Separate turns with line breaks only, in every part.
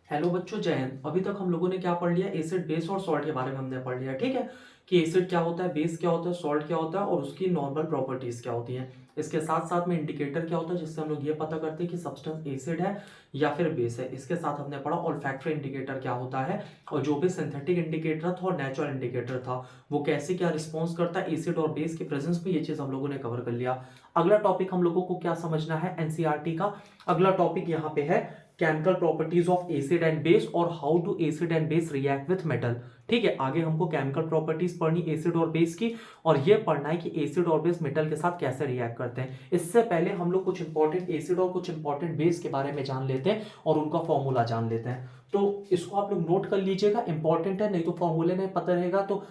Hello बच्चों, जय हिंद। अभी तक हम लोगों ने क्या पढ़ लिया? एसिड, बेस और सॉल्ट के बारे में हमने पढ़ लिया। ठीक है कि एसिड क्या होता है, बेस क्या होता है, सॉल्ट क्या होता है और उसकी नॉर्मल प्रॉपर्टीज क्या होती हैं। इसके साथ साथ में इंडिकेटर क्या होता है जिससे हम लोग ये पता करते हैं कि सब्सटेंस एसिड है या फिर बेस है। इसके साथ हमने पढ़ा ऑल्फैक्टरी इंडिकेटर क्या होता है, और जो भी सिंथेटिक इंडिकेटर था और नेचुरल इंडिकेटर था वो कैसे क्या रिस्पॉन्स करता है एसिड और बेस के प्रेजेंस में। ये चीज हम लोगों ने कवर कर लिया। अगला टॉपिक हम लोगों को क्या समझना है एनसीईआरटी का। अगला टॉपिक यहाँ पे है chemical properties of acid and base और how do acid and base react with metal. ठीक है, आगे हमको केमिकल प्रॉपर्टीज पढ़नी एसिड और बेस की, और ये पढ़ना है कि एसिड और बेस मेटल के साथ कैसे रिएक्ट करते हैं। इससे पहले हम लोग कुछ इंपॉर्टेंट एसिड और कुछ इंपॉर्टेंट बेस के बारे में जान लेते हैं और उनका फॉर्मूला जान लेते हैं। तो इसको आप लोग नोट कर लीजिएगा, इंपॉर्टेंट है, नहीं तो फॉर्मूले नहीं पता रहेगा तो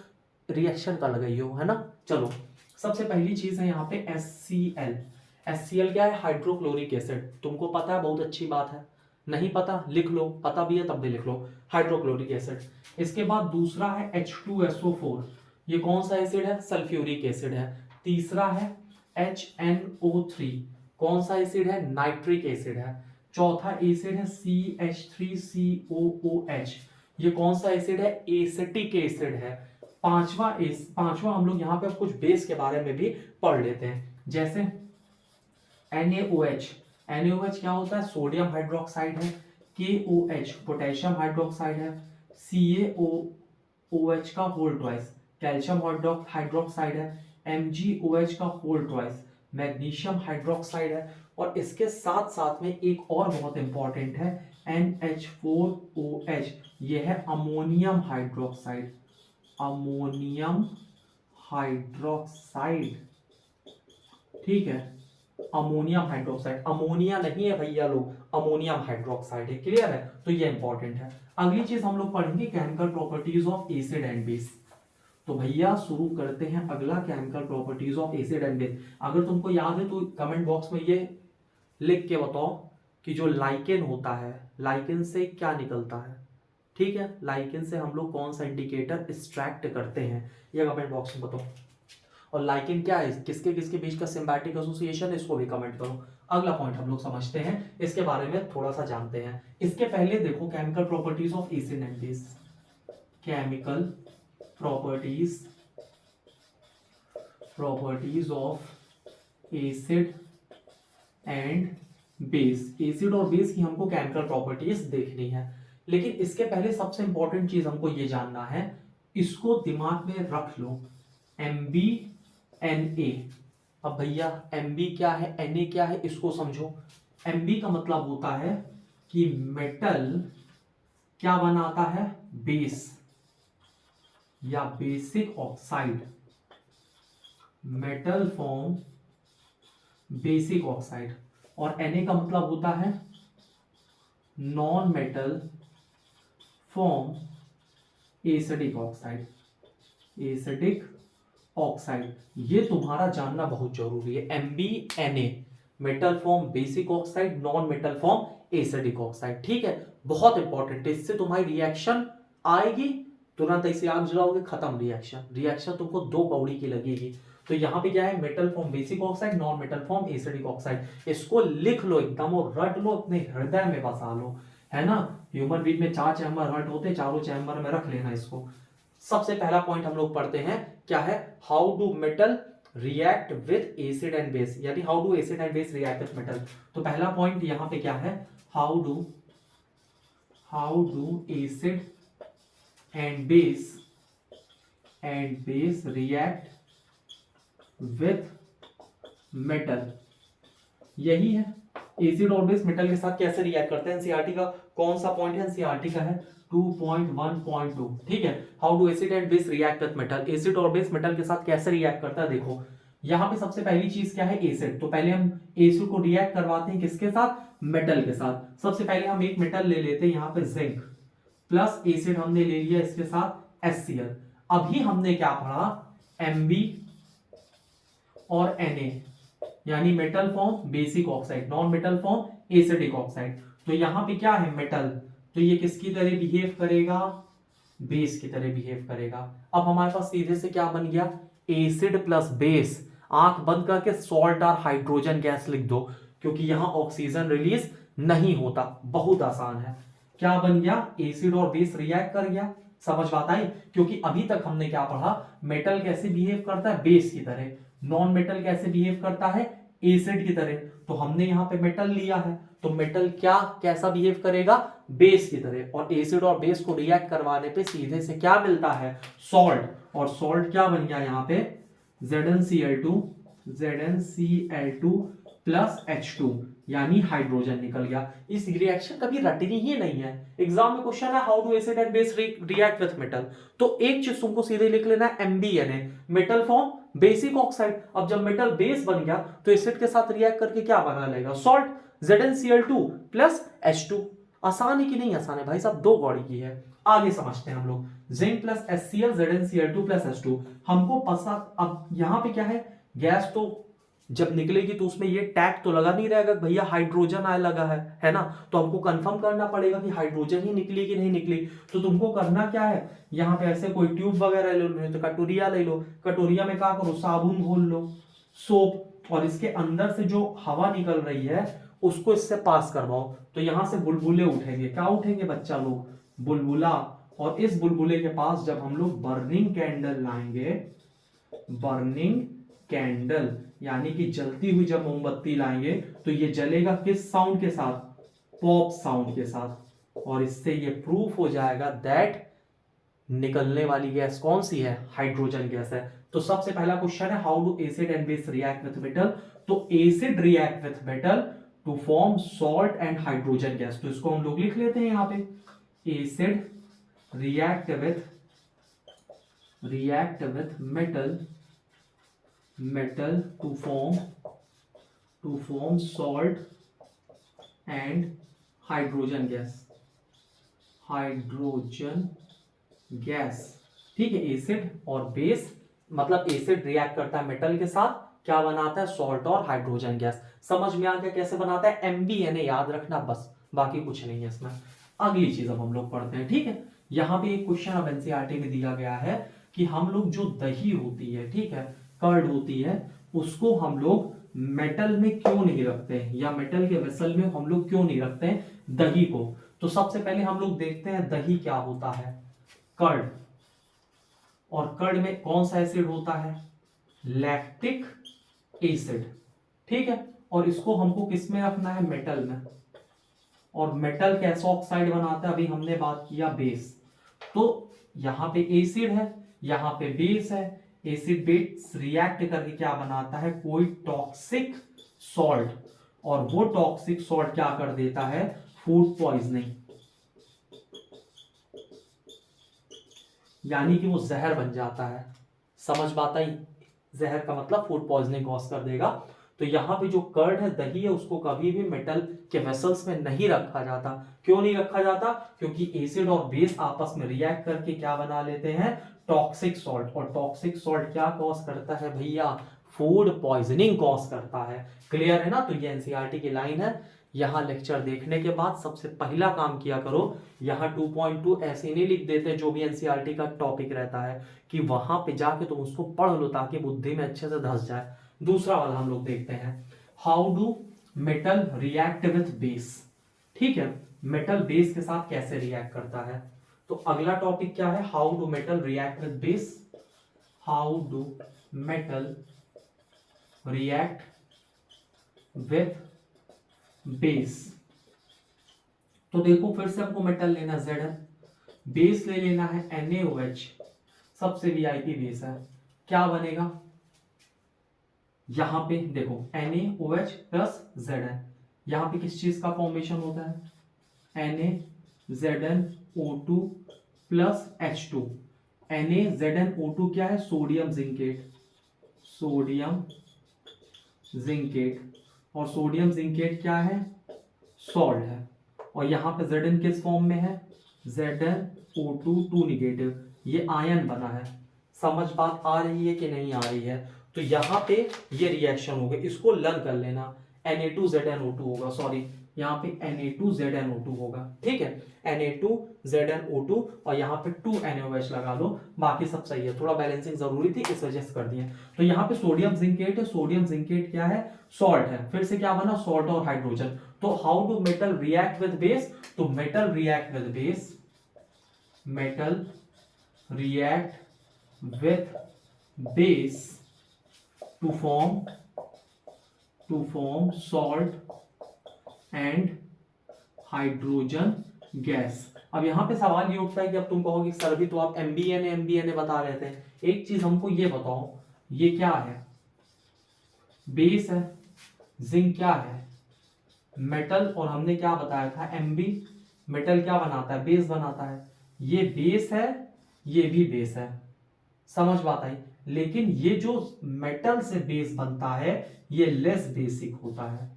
रिएक्शन का लगाइयो, है ना। चलो, सबसे पहली चीज है यहाँ पे HCl। HCl क्या है? Hydrochloric acid. तुमको पता है, बहुत अच्छी बात है। नहीं पता लिख लो, पता भी है तब भी लिख लो, हाइड्रोक्लोरिक एसिड। इसके बाद दूसरा है H2SO4। ये कौन सा एसिड है? सल्फ्यूरिक एसिड है। तीसरा है HNO3। कौन सा एसिड है? नाइट्रिक एसिड है। चौथा एसिड है CH3COOH। ये कौन सा एसिड है? एसिटिक एसिड है। पांचवा हम लोग यहाँ पे कुछ बेस के बारे में भी पढ़ लेते हैं, जैसे NaOH। NaOH क्या होता है? सोडियम हाइड्रोक्साइड है। KOH पोटेशियम हाइड्रोक्साइड है। CaOH का होल ट्वाइस कैल्शियम हाइड्रोक्साइड है। MgOH का होल ट्वाइस मैग्नीशियम हाइड्रोक्साइड है। और इसके साथ साथ में एक और बहुत इंपॉर्टेंट है NH4OH। यह है अमोनियम हाइड्रोक्साइड। अमोनियम हाइड्रोक्साइड, ठीक है, अमोनियम हाइड्रोक्साइड। अमोनिया नहीं है भैया लोग, अमोनियम हाइड्रोक्साइड है। क्लियर है? तो ये इंपॉर्टेंट है। अगली चीज हम लोग पढ़ेंगे chemical properties of acid and base. तो भैया शुरू करते हैं अगला chemical properties of acid and base. अगर तुमको याद है तो कमेंट बॉक्स में ये लिख के बताओ कि जो लाइकेन होता है, लाइकेन से क्या निकलता है। ठीक है, लाइकेन से हम लोग कौन सा इंडिकेटर एक्सट्रैक्ट करते हैं, ये कमेंट बॉक्स में बताओ। और लाइकेन क्या है, किसके किसके बीच का सिम्बायोटिक एसोसिएशन है, इसको भी कमेंट करो। अगला पॉइंट हम लोग समझते हैं, इसके बारे में थोड़ा सा जानते हैं। इसके पहले देखो chemical properties of acid and base. Chemical properties of acid and base. Acid और बेस की हमको केमिकल प्रॉपर्टीज देखनी है, लेकिन इसके पहले सबसे इंपॉर्टेंट चीज हमको ये जानना है, इसको दिमाग में रख लो, MbNa। अब भैया Mb क्या है, Na क्या है, इसको समझो। Mb का मतलब होता है कि मेटल क्या बनाता है? बेस या basic oxide. Metal form basic oxide. और Na का मतलब होता है non metal form acidic oxide. Acidic oxide, ये तुम्हारा जानना बहुत जरूरी है। MbNa metal form basic oxide, non metal form acidic oxide. ठीक है, बहुत इंपॉर्टेंट है। इससे तुम्हारी रिएक्शन आएगी, तुरंत ऐसे आग जलाओगे, खत्म रिएक्शन। रिएक्शन तुमको दो कौड़ी की लगेगी। तो यहाँ पे क्या है? Metal form basic oxide, non metal form acidic oxide. इसको लिख लो एकदम और रट लो, अपने हृदय में बसा लो, है ना। ह्यूमन बींग में 4 चैम्बर हार्ट होते, चारों चैम्बर में रख लेना इसको। सबसे पहला पॉइंट हम लोग पढ़ते हैं, क्या है? How do metal react with acid and base, यानी how do acid and base react with metal. तो पहला पॉइंट यहां पे क्या है? How do acid and base react with metal. यही है, एसिड और बेस मेटल के साथ कैसे रिएक्ट करते हैं। एनसीईआरटी का कौन सा पॉइंट है? एनसीईआरटी का है 2.1.2। ठीक है, how do acid and base react with metal. Acid और बेस मेटल के साथ कैसे रिएक्ट करता है, देखो यहां पे सबसे पहली चीज क्या है? एसिड। तो पहले हम एसिड को रिएक्ट करवाते हैं किसके साथ? मेटल के साथ। सबसे पहले हम एक मेटल ले लेते हैं, यहां पे जिंक, प्लस एसिड हमने ले लिया इसके साथ HCl। अभी हमने क्या पढ़ा? Mb और Na, यानी metal form basic oxide, non metal form acidic oxide. तो यहां पे क्या है? मेटल, तो ये किसकी तरह बिहेव करेगा? बेस की तरह बिहेव करेगा। अब हमारे पास सीधे से क्या बन गया? Acid plus base. आंख बंद करके सॉल्ट और हाइड्रोजन गैस लिख दो, क्योंकि यहां ऑक्सीजन रिलीज नहीं होता। बहुत आसान है। क्या बन गया, एसिड और बेस रिएक्ट कर गया। समझ बात आई, क्योंकि अभी तक हमने क्या पढ़ा, मेटल कैसे बिहेव करता है बेस की तरह, नॉन मेटल कैसे बिहेव करता है एसिड की तरह। तो हमने यहाँ पे मेटल लिया है, तो मेटल क्या कैसा बिहेव करेगा, बेस की तरह, और एसिड और बेस को रिएक्ट करवाने पे सीधे से क्या मिलता है, सॉल्ट। और सॉल्ट क्या बन गया यहाँ पे, ZnCl2 प्लस H2 यानी हाइड्रोजन निकल गया। इस रिएक्शन कभी रटनी ही नहीं है, एग्जाम में क्वेश्चन है how do acid and base react with metal, तो एक चीज तुमको सीधे लिख लेना है MbNa, metal form basic oxide. अब जब मेटल बेस बन गया तो एसिड के साथ रिएक्ट करके क्या बना लेगा, सॉल्ट, ZnCl2 प्लस H2। आसान है कि नहीं आसान है भाई साहब, दो गौड़ी की है। आगे समझते हैं हम लोग, zinc plus HCl ZnCl2 plus H2 हमको पसंद। अब यहां पे क्या है, गैस तो जब निकलेगी तो उसमें ये टैग तो लगा नहीं रहेगा भैया हाइड्रोजन आए लगा है ना, तो हमको कंफर्म करना पड़ेगा कि हाइड्रोजन ही निकली कि नहीं निकली। तो तुमको करना क्या है, यहाँ पे ऐसे कोई ट्यूब वगैरह ले लो, तो कटोरिया ले लो, कटोरिया में क्या करो, साबुन घोल लो, सोप, और इसके अंदर से जो हवा निकल रही है उसको इससे पास करवाओ, तो यहां से बुलबुले उठेंगे। क्या उठेंगे बच्चा लोग, बुलबुला। और इस बुलबुले के पास जब हम लोग बर्निंग कैंडल लाएंगे, बर्निंग कैंडल यानी कि जलती हुई जब मोमबत्ती लाएंगे, तो ये जलेगा किस साउंड के साथ, पॉप साउंड के साथ। और इससे ये प्रूफ हो जाएगा दैट निकलने वाली गैस कौन सी है, हाइड्रोजन गैस है। तो सबसे पहला क्वेश्चन है how do acid and base react with metal, तो acid react with metal to form salt and hydrogen gas. तो इसको हम लोग लिख लेते हैं यहां पे, acid react with metal to form salt and hydrogen gas। ठीक है, एसिड और बेस, मतलब एसिड रिएक्ट करता है मेटल के साथ, क्या बनाता है, सॉल्ट और हाइड्रोजन गैस। समझ में आ गया कैसे बनाता है, MbNa याद रखना बस, बाकी कुछ नहीं है इसमें। अगली चीज अब हम लोग पढ़ते हैं, ठीक है। यहाँ पे एक क्वेश्चन अब एनसीईआरटी में दिया गया है कि हम लोग जो दही होती है, ठीक है, कर्ड होती है, उसको हम लोग मेटल में क्यों नहीं रखते हैं, या मेटल के वेसल में हम लोग क्यों नहीं रखते हैं दही को। तो सबसे पहले हम लोग देखते हैं दही क्या होता है, कर्ड, और कर्ड में कौन सा एसिड होता है, लैक्टिक एसिड, ठीक है। और इसको हमको किस में रखना है, मेटल में, और मेटल कैसा ऑक्साइड बनाता है, अभी हमने बात किया बेस। तो यहां पे एसिड है, यहां पे बेस है, एसिड बेस रिएक्ट करके क्या बनाता है, कोई टॉक्सिक सॉल्ट, और वो टॉक्सिक सॉल्ट क्या कर देता है, फूड पॉइजनिंग, यानी कि वो जहर बन जाता है। समझ बात आई, जहर का मतलब फूड पॉइजनिंग कॉज कर देगा। तो यहां पे जो कर्ड है, दही है, उसको कभी भी मेटल के वेसल्स में नहीं रखा जाता। क्यों नहीं रखा जाता, क्योंकि एसिड और बेस आपस में रिएक्ट करके क्या बना लेते हैं, टॉक्सिक सॉल्ट, और टॉक्सिक सॉल्ट क्या कॉज करता है भैया, फूड पॉइजनिंग कॉज करता है। क्लियर है ना, तो ये एनसीईआरटी की लाइन है। यहां लेक्चर देखने के बाद सबसे पहला काम किया करो, यहां 2.2 ऐसे नहीं लिख देते जो भी एनसीईआरटी का टॉपिक रहता है, कि वहां पे जाके तुम उसको पढ़ लो ताकि बुद्धि में अच्छे से धस जाए। दूसरा वाला हम लोग देखते हैं, how do metal react with base, ठीक है, मेटल बेस के साथ कैसे रिएक्ट करता है। तो अगला टॉपिक क्या है, how do metal react with base, how do metal react with base. तो देखो फिर से हमको मेटल लेना Zn, बेस ले लेना है NaOH, सबसे वीआईपी बेस है। क्या बनेगा, यहां पे देखो NaOH प्लस Zn, यहां पे किस चीज का फॉर्मेशन होता है, NaZnO2 प्लस H2। NaZnO2 क्या है, सोडियम जिंकेट, सोडियम जिंकेट, और सोडियम जिंकेट क्या है, सॉल्ट है। और यहां पे Zn किस फॉर्म में है, ZnO2 2 निगेटिव, ये आयन बना है। समझ बात आ रही है कि नहीं आ रही है। तो यहां पे ये रिएक्शन होगा, इसको लर्न कर लेना, Na2ZnO2 होगा, सॉरी यहाँ पे Na2ZnO2 होगा, ठीक है, Na2ZnO2, और यहाँ पे 2 NaOH लगा लो, बाकी सब सही है। थोड़ा बैलेंसिंग जरूरी थी इस वजह से कर दिए। तो यहाँ पे सोडियम जिंकेट है, सोडियम जिंकेट क्या है, सॉल्ट है, फिर से क्या बना, सॉल्ट और हाइड्रोजन। तो how do metal react with base, तो metal react with base, metal react with base to form salt and hydrogen gas. अब यहां पे सवाल ये उठता है कि अब तुम कहोगे सर भी तो आप एमबीएनए बता रहे थे, एक चीज हमको ये बताओ, ये क्या है, बेस है, जिंक क्या है, मेटल, और हमने क्या बताया था एमबी, मेटल क्या बनाता है, बेस बनाता है, ये बेस है, ये भी बेस है, समझ बात आई। लेकिन ये जो मेटल से बेस बनता है ये लेस बेसिक होता है,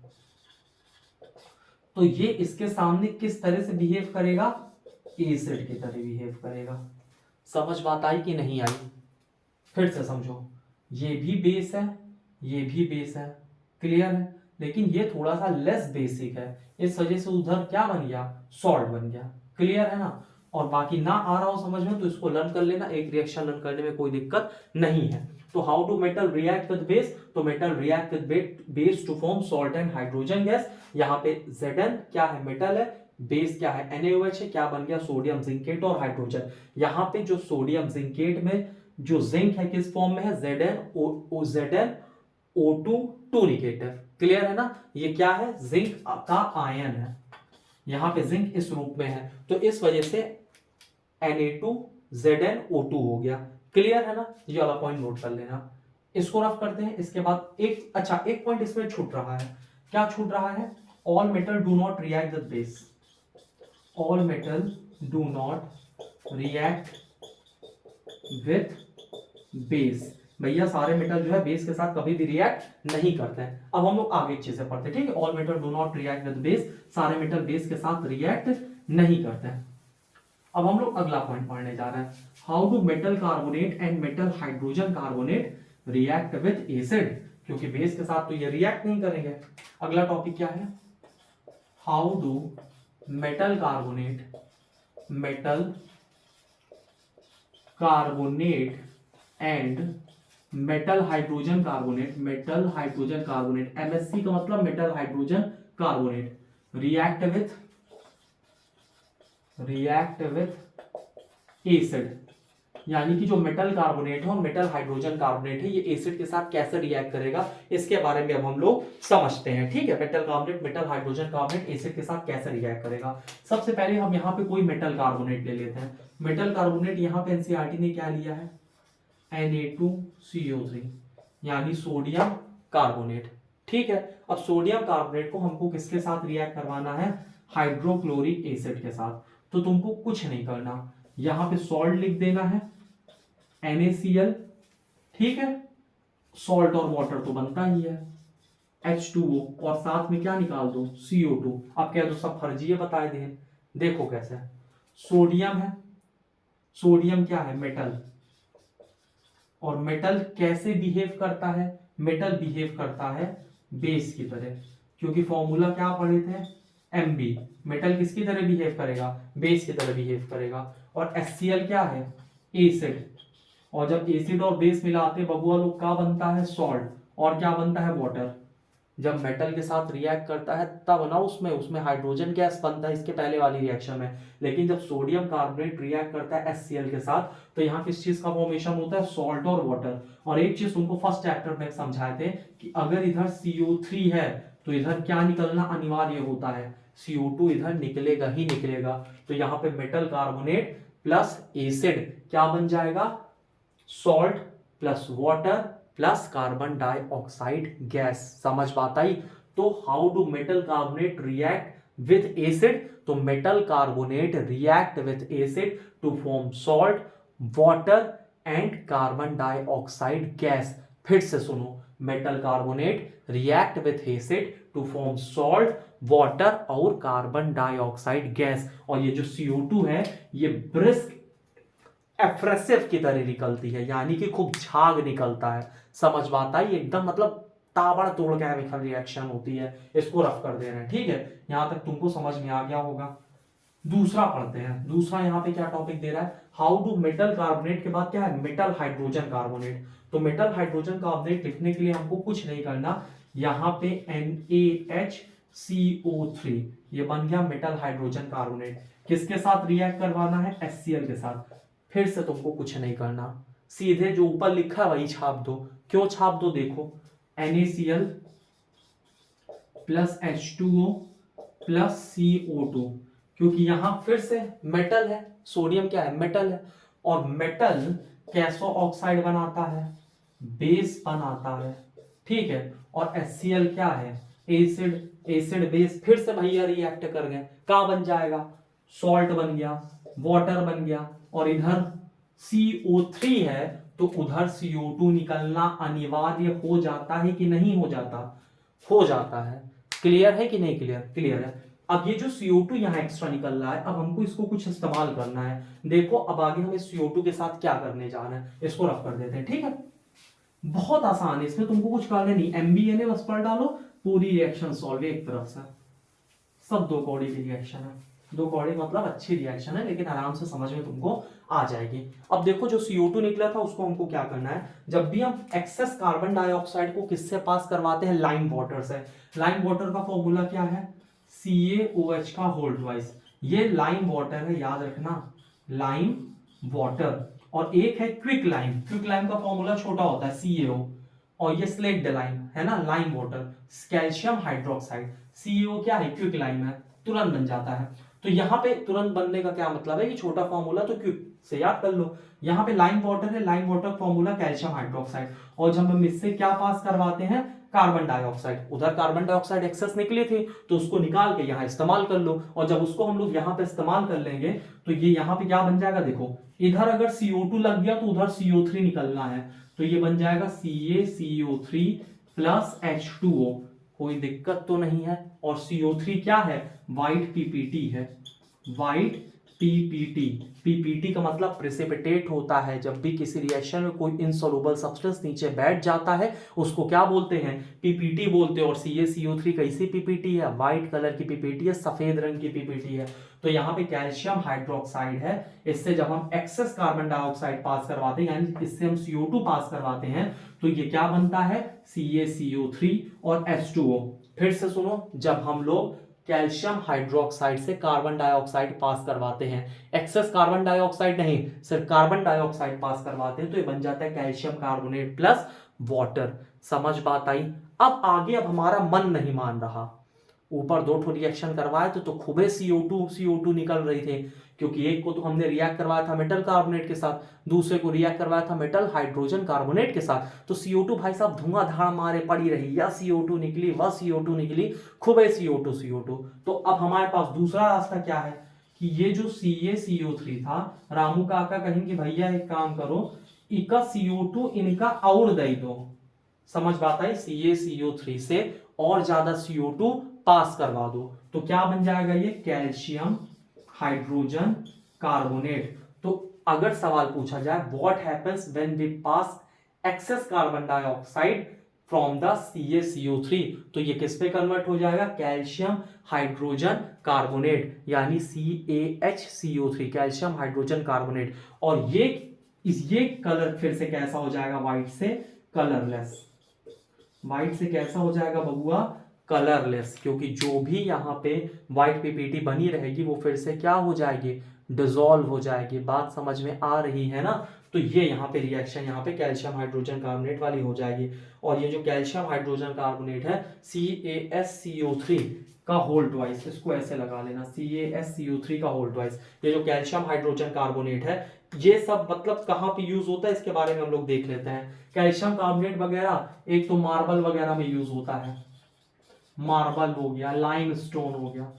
तो ये इसके सामने किस तरह से बिहेव करेगा, एसिड की तरह बिहेव करेगा। समझ बात आई कि नहीं आई, फिर से समझो, ये भी बेस है, ये भी बेस है, क्लियर है, लेकिन ये थोड़ा सा लेस बेसिक है, इस वजह से उधर क्या बन गया, सॉल्ट बन गया, क्लियर है ना। और बाकी ना आ रहा हो समझ में तो इसको लर्न कर लेना, एक रिएक्शन लर्न करने में कोई दिक्कत नहीं है। तो how do metal react with base, तो metal react with base to form salt and hydrogen gas. यहाँ पे Zn क्या है, मेटल है, बेस क्या है, NaOH है, क्या बन गया, सोडियम जिंकेट और हाइड्रोजन। यहाँ पे जो सोडियम जिंकेट में जो जिंक है किस फॉर्म में है, ZnO2 2 निगेटिव, क्लियर है ना, ये क्या है, जिंक का आयन है, यहाँ पे जिंक इस रूप में है, तो इस वजह से Na2ZnO2 हो गया, क्लियर है ना। ये वाला पॉइंट नोट कर लेना, इसको रफ करते हैं। इसके बाद एक पॉइंट इसमें छूट रहा है, क्या छूट रहा है, all metal do not react with base, all metal do not react with base. भैया सारे मेटल जो है बेस के साथ कभी भी रिएक्ट नहीं करते हैं। अब हम लोग आगे चीजें पढ़ते हैं, ठीक है, all metal do not react with base, सारे मेटल बेस के साथ रिएक्ट नहीं करते हैं। अब हम लोग अगला पॉइंट पढ़ने जा रहे हैं, how do metal carbonate and metal hydrogen carbonate react with acid, क्योंकि बेस के साथ तो ये रिएक्ट नहीं करेंगे। अगला टॉपिक क्या है, how do metal carbonate and metal hydrogen carbonate, MHC का मतलब metal hydrogen carbonate, react with acid, यानी कि जो मेटल कार्बोनेट है और मेटल हाइड्रोजन कार्बोनेट है ये एसिड के साथ कैसे रिएक्ट करेगा, इसके बारे में अब हम लोग समझते हैं, ठीक है। Metal carbonate, metal hydrogen carbonate acid के साथ कैसे रिएक्ट करेगा। सबसे पहले हम यहाँ पे कोई मेटल कार्बोनेट ले लेते हैं। मेटल कार्बोनेट यहाँ पे एनसीईआरटी ने क्या लिया है, Na2CO3, यानी सोडियम कार्बोनेट, ठीक है। अब सोडियम कार्बोनेट को हमको किसके साथ रिएक्ट करवाना है, हाइड्रोक्लोरिक एसिड के साथ। तो तुमको कुछ नहीं करना, यहां पे सॉल्ट लिख देना है NaCl, ठीक है, सॉल्ट और वाटर तो बनता ही है H2O, और साथ में क्या निकाल दो, CO2। अब कह दो सब फर्जी है, बताए दे, देखो कैसे, सोडियम है, सोडियम क्या है, मेटल, और मेटल कैसे बिहेव करता है, मेटल बिहेव करता है बेस की तरह, क्योंकि फॉर्मूला क्या पढ़े थे, Mb, मेटल किसकी तरह बिहेव करेगा, बेस की तरह बिहेव करेगा। और HCl क्या है, एसिड, और जब एसिड और बेस मिलाते बबुआ लोग क्या बनता है, सॉल्ट, और क्या बनता है, वाटर। जब मेटल के साथ रिएक्ट करता है तब ना उसमें हाइड्रोजन गैस बनता है, इसके पहले वाली रिएक्शन में। लेकिन जब सोडियम कार्बोनेट रिएक्ट करता है HCl के साथ तो यहाँ किस चीज का फॉर्मेशन होता है, सॉल्ट और वाटर। और एक चीज तुमको फर्स्ट चैप्टर में समझाए थे कि अगर इधर CO3 है तो इधर क्या निकलना अनिवार्य होता है, CO2 इधर निकलेगा ही निकलेगा। तो यहाँ पे मेटल कार्बोनेट प्लस एसिड क्या बन जाएगा, salt plus water plus carbon dioxide gas. समझ बात आई। तो how do metal carbonate react with acid, तो metal carbonate react with acid to form salt, water and carbon dioxide gas. फिर से सुनो, metal carbonate react with acid to form salt, water और carbon dioxide gas. और ये जो CO2 है ये ब्रिस्क एफ्रेसिव की तरह निकलती है, यानी कि खूब झाग निकलता है। समझ बात आई, एकदम मतलब ताबड़तोड़ केमिकल रिएक्शन होती है। इसको रफ कर दे रहे हैं, ठीक है, यहां तक तुमको समझ में आ गया होगा। दूसरा पढ़ते हैं, दूसरा यहाँ पे क्या टॉपिक दे रहा है, हाउ डू मेटल कार्बोनेट के बाद क्या है, मेटल हाइड्रोजन कार्बोनेट। तो मेटल हाइड्रोजन कार्बोनेट लिखने के लिए हमको कुछ नहीं करना, यहाँ पे NaH CO3, ये बन गया मेटल हाइड्रोजन कार्बोनेट। किसके साथ रिएक्ट करवाना है? HCl के साथ। फिर से तुमको कुछ नहीं करना, सीधे जो ऊपर लिखा है वही छाप दो। क्यों छाप दो? देखो NaCl plus H2O plus CO2, क्योंकि यहां फिर से मेटल है, सोडियम क्या है? मेटल है, और मेटल कैसो ऑक्साइड बनाता है? बेस बनाता है, ठीक है। और HCl क्या है? Acid, acid base. फिर से भैया रिएक्ट कर गए, क्या बन जाएगा? सॉल्ट बन गया, वाटर बन गया, और इधर CO3 है तो उधर CO2 निकलना अनिवार्य हो जाता है कि नहीं हो जाता? हो जाता है। क्लियर है कि नहीं क्लियर? क्लियर है। अब ये जो CO2 यहाँ एक्स्ट्रा निकल रहा है, अब हमको इसको कुछ इस्तेमाल करना है। देखो अब आगे हम इस CO2 के साथ क्या करने जा रहे हैं, इसको रफ कर देते हैं, ठीक है। बहुत आसान है, इसमें तुमको कुछ करना नहीं, MBNA बस पढ़ डालो, पूरी रिएक्शन सॉल्व है एक तरफ से। सब दो कौड़ी की रिएक्शन है, दो कौड़ी मतलब अच्छी रिएक्शन है, लेकिन आराम से समझ में तुमको आ जाएगी। अब देखो जो CO2 निकला था उसको हमको क्या करना है, जब भी हम एक्सेस कार्बन डाइऑक्साइड को किससे पास करवाते हैं? लाइम वाटर से। लाइम वाटर का फॉर्मूला क्या है? CaOH का होल ट्वाइस। ये लाइम वाटर है, याद रखना, लाइम वाटर। और एक है क्विक लाइम, क्विक लाइम का फॉर्मूला छोटा होता है CaO, और ये स्लेट लाइम है ना, lime water, calcium hydroxide. CaO क्या है? क्विक लाइम है, तुरंत बन जाता है। तो यहाँ पे तुरंत बनने का क्या मतलब है कि छोटा फॉर्मूला तो क्विक से याद कर लो। यहाँ पे लाइम वाटर है, lime water formula calcium hydroxide, और जब हम इससे क्या पास करवाते हैं? Carbon dioxide. उधर कार्बन डाइऑक्साइड एक्सेस निकली थी तो उसको निकाल के यहाँ इस्तेमाल कर लो, और जब उसको हम लोग यहाँ पे इस्तेमाल कर लेंगे तो ये यहाँ पे क्या बन जाएगा? देखो इधर अगर CO2 लग गया तो उधर CO3 निकलना है, तो ये बन जाएगा CaCO3 प्लस H2O। कोई दिक्कत तो नहीं है। और CO3 क्या है? व्हाइट PPT है, व्हाइट PPT। PPT का मतलब प्रेसिपिटेट होता है। जब भी किसी रिएक्शन में कोई इनसॉल्युबल सब्सटेंस नीचे बैठ जाता है उसको क्या बोलते हैं? PPT बोलते हैं। और CaCO3 कैसी PPT है? व्हाइट कलर की PPT है, सफेद रंग की PPT है। तो यहाँ पे कैल्शियम हाइड्रोक्साइड है, इससे जब हम एक्सेस कार्बन डाइऑक्साइड पास करवाते हैं, यानी इससे हम CO2 पास करवाते हैं, तो ये क्या बनता है? CaCO3 और H2O। फिर से सुनो, जब हम लोग कैल्शियम हाइड्रोक्साइड से कार्बन डाइऑक्साइड पास करवाते हैं, एक्सेस कार्बन डाइऑक्साइड नहीं, सिर्फ कार्बन डाइऑक्साइड पास करवाते हैं, तो ये बन जाता है कैल्शियम कार्बोनेट प्लस वाटर। समझ बात आई? अब आगे अब हमारा मन नहीं मान रहा, ऊपर दो ठो रिएक्शन करवाए तो खूबे CO2 निकल रही थे, क्योंकि एक को तो हमने रिएक्ट करवाया था मेटल कार्बोनेट के साथ, दूसरे को रिएक्ट करवाया था मेटल हाइड्रोजन कार्बोनेट के साथ। तो CO2 भाई साहब धुआंधार मारे पड़ी रही, या CO2 निकली वह CO2 निकली, खूबे CO2। तो अब हमारे पास दूसरा रास्ता क्या है कि ये जो CaCO3 था, रामू काका कहेंगे भैया एक काम करो, इनका CO2 इनका और दे दो। समझ बात आई? CaCO3 से और ज्यादा CO2 पास करवा दो, तो क्या बन जाएगा? ये कैल्शियम हाइड्रोजन कार्बोनेट। तो अगर सवाल पूछा जाए what happens when we pass excess carbon dioxide from the CaCO3, तो ये किस पे कन्वर्ट हो जाएगा? कैल्शियम हाइड्रोजन कार्बोनेट, यानी CaHCO3, कैल्शियम हाइड्रोजन कार्बोनेट। और ये कलर फिर से कैसा हो जाएगा? व्हाइट से कलरलेस। व्हाइट से कैसा हो जाएगा बबुआ? कलरलेस, क्योंकि जो भी यहाँ पे व्हाइट PPT बनी रहेगी वो फिर से क्या हो जाएगी? डिसॉल्व हो जाएगी। बात समझ में आ रही है ना? तो ये यहाँ पे रिएक्शन यहाँ पे कैल्शियम हाइड्रोजन कार्बोनेट वाली हो जाएगी। और ये जो कैल्शियम हाइड्रोजन कार्बोनेट है CaSCO3 का होल ट्वाइस, इसको ऐसे लगा लेना, CaSCO3 का होल ट्वाइस। ये जो कैल्शियम हाइड्रोजन कार्बोनेट है, ये सब मतलब कहाँ पे यूज होता है इसके बारे में हम लोग देख लेते हैं। कैल्शियम कार्बोनेट वगैरह एक तो मार्बल वगैरह में यूज होता है, मार्बल हो गया, लाइम स्टोन हो गया,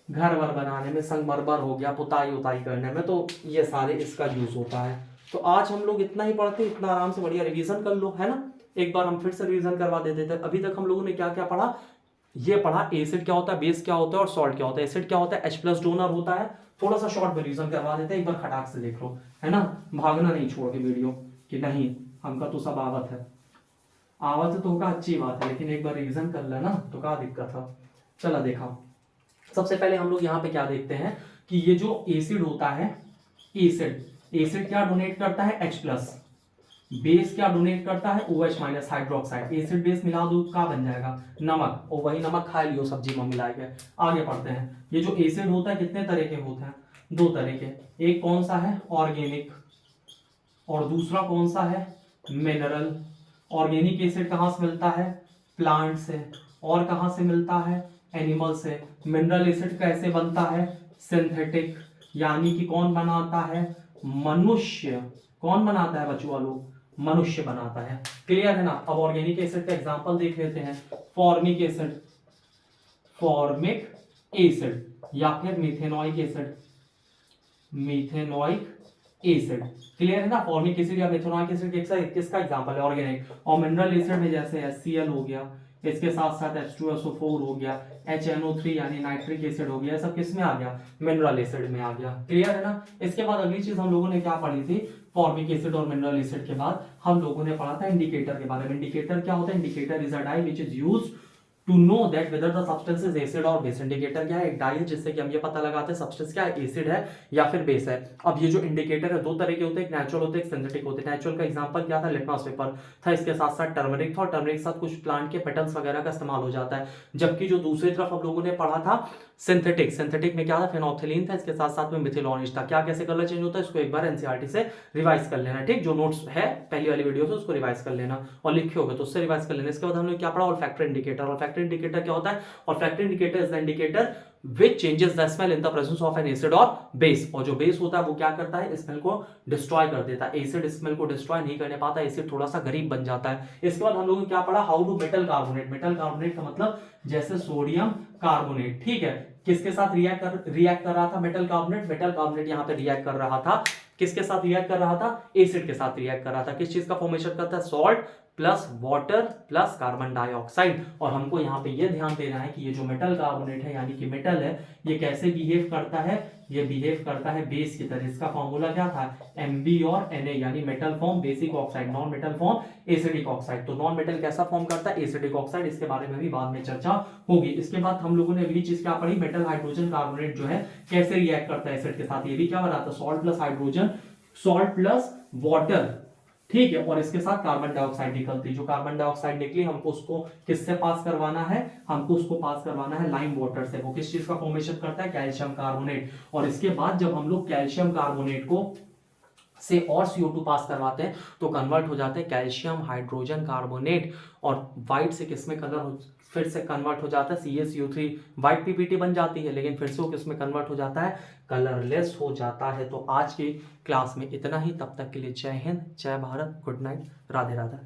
घर वर बनाने में, संगमरमर हो गया, पुताई उताई करने में, तो ये सारे इसका यूज होता है। तो आज हम लोग इतना ही पढ़ते, इतना आराम से बढ़िया रिवीजन कर लो, है ना? एक बार हम फिर से रिवीजन करवा देते थे। अभी तक हम लोगों ने क्या क्या पढ़ा? ये पढ़ा एसिड क्या होता है, बेस क्या होता है और सॉल्ट क्या होता है। एसिड क्या होता है? H+ डोनर होता है। थोड़ा सा शॉर्ट में रिवीजन करवा देते हैं, एक बार खटाक से देख लो, है ना? भागना नहीं छोड़ के वीडियो कि नहीं हमका तो सब आवत है, आवत तो होगा अच्छी बात है, लेकिन एक बार रिवीजन कर लेना तो क्या दिक्कत है। चला देखा, सबसे पहले हम लोग यहाँ पे क्या देखते हैं कि ये जो एसिड होता है, एसिड क्या डोनेट करता है? H+। बेस क्या डोनेट करता है, OH minus hydroxide, acid base मिला दो क्या बन जाएगा, नमक, और वही नमक खा लियो सब्जी में मिला के। आगे पढ़ते हैं। ये जो एसिड होता है कितने तरह के होते हैं, दो तरह के, एक कौन सा है ऑर्गेनिक और दूसरा कौन सा है मिनरल। ऑर्गेनिक एसिड कहाँ से मिलता है, प्लांट से, और कहाँ से मिलता है, एनिमल से। मिनरल एसिड कैसे बनता है, सिंथेटिक, यानी कि कौन बनाता है, मनुष्य। कौन बनाता है बच्चों लोग, मनुष्य बनाता है। क्लियर है ना। अब ऑर्गेनिक एसिड का एग्जांपल देख लेते हैं। फॉर्मिक एसिड, फॉर्मिक एसिड, या फिर मिथेनॉइक एसिड, मिथेनॉइक एसिड। क्लियर है ना। फॉर्मिक एसिड या मिथेनॉइक एसिड किसका एग्जांपल है, ऑर्गेनिक। और मिनरल एसिड में जैसे HCl हो गया, इसके साथ साथ H2SO4 हो गया, HNO3 यानी नाइट्रिक एसिड हो गया, सब किस में आ गया, मिनरल एसिड में आ गया। क्लियर है ना। इसके बाद अगली चीज हम लोगों ने क्या पढ़ी थी, फॉर्मिक एसिड और मिनरल एसिड के बाद हम लोगों ने पढ़ा था इंडिकेटर के बारे में। इंडिकेटर क्या होता है, indicator is a dye which is used to know that whether the substance is acid और बेस। इंडिकेटर क्या है, एक डाई है जिससे कि हम ये पता लगाते हैं सब्सटेंस क्या है, एसिड है या फिर बेस है। अब ये जो इंडिकेटर है दो तरह के होते हैं, एक नेचुरल होते हैं, एक सिंथेटिक होते हैं। नेचुरल का एग्जांपल क्या था, लिटमस पेपर था, इसके साथ साथ टर्मरिक था, और टर्मरिक के साथ कुछ प्लांट के पेटल्स वगैरह का इस्तेमाल हो जाता है। जबकि जो दूसरी तरफ हम लोगों ने पढ़ा था सिंथेटिक, सिंथेटिक में क्या था, फेनोल्फथालीन था, इसके साथ साथ में मिथिलोनिस था। क्या कैसे कलर चेंज होता है, इसको एक बार एनसीईआरटी से रिवाइज कर लेना, ठीक। जो नोट्स है पहली वाली वीडियो से उसको रिवाइज कर लेना, और लिखे होगा तो उससे रिवाइज कर लेना। इसके बाद हमने क्या पढ़ा, ऑल्फैक्टरी इंडिकेटर। ऑल्फैक्टरी इंडिकेटर क्या होता है, olfactory indicator is the indicator which changes the smell in the presence of an acid और base। और जो बेस होता है वो क्या करता है, स्मेल को डिस्ट्रॉय कर देता है। एसिड स्मेल को डिस्ट्रॉय नहीं करने पाता, एसिड थोड़ा सा गरीब बन जाता है। इसके बाद हम लोगों ने क्या पढ़ा, how to metal carbonate. Metal carbonate का मतलब जैसे सोडियम कार्बोनेट, ठीक है, किसके साथ रिएक्ट कर रहा था मेटल कार्बोनेट, मेटल कार्बोनेट यहाँ पे रिएक्ट कर रहा था, किसके साथ रिएक्ट कर रहा था, एसिड के साथ रिएक्ट कर रहा था। किस चीज का फॉर्मेशन करता है, salt plus water plus carbon dioxide. और हमको यहाँ पे ये ध्यान देना है कि ये जो मेटल कार्बोनेट है यानी कि मेटल है, ये कैसे बिहेव करता है, ये बिहेव करता है बेस की तरह। इसका फॉर्मूला क्या था, Mb और Na, यानी metal form basic oxide, non metal form acidic oxide. तो नॉन मेटल कैसा फॉर्म करता है, एसिडिक ऑक्साइड। इसके बारे में भी बाद में चर्चा होगी। इसके बाद हम लोगों ने अगली चीज क्या पढ़ी, मेटल हाइड्रोजन कार्बोनेट जो है कैसे रिएक्ट करता है एसिड के साथ। ये भी क्या बनाता है, salt plus hydrogen, salt plus water, ठीक है, और इसके साथ कार्बन डाइऑक्साइड निकलती है। जो कार्बन डाइऑक्साइड निकली हमको उसको किससे पास करवाना है, हमको उसको पास करवाना है लाइम वाटर से। वो किस चीज का फॉर्मेशन करता है, कैल्शियम कार्बोनेट। और इसके बाद जब हम लोग कैल्शियम कार्बोनेट को से और CO2 पास करवाते हैं तो कन्वर्ट हो जाते हैं कैल्शियम हाइड्रोजन कार्बोनेट, और व्हाइट से किसमें फिर से कन्वर्ट हो जाता है CaCO3, व्हाइट PPT बन जाती है, लेकिन फिर से वो किसमें कन्वर्ट हो जाता है, कलरलेस हो जाता है। तो आज की क्लास में इतना ही, तब तक के लिए जय हिंद, जय भारत, गुड नाइट, राधे राधे।